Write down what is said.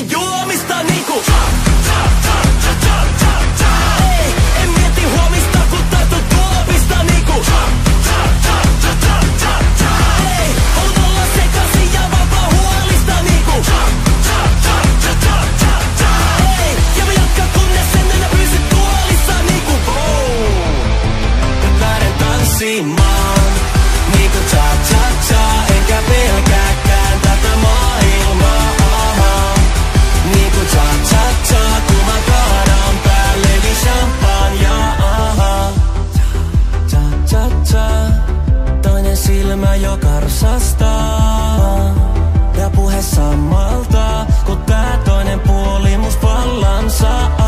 mieti juomista niinku ei, en mieti huomista kun tartut tuopista niinku ei, haluan olla sekaisin ja vapaa huolista niinku ei, ja mä jatkan kunnes en enää pysy tuolissa niinku nyt lähden tanssimaan niinku cha-cha-cha, enkä pelkääkään tätä maailmaa. Niinku cha-cha-cha, kun mä kaadan päälleni champagnea. Cha-cha-cha, toinen silmä jo karsastaa ja puhe samalta, kun tää toinen puoli must vallan saa.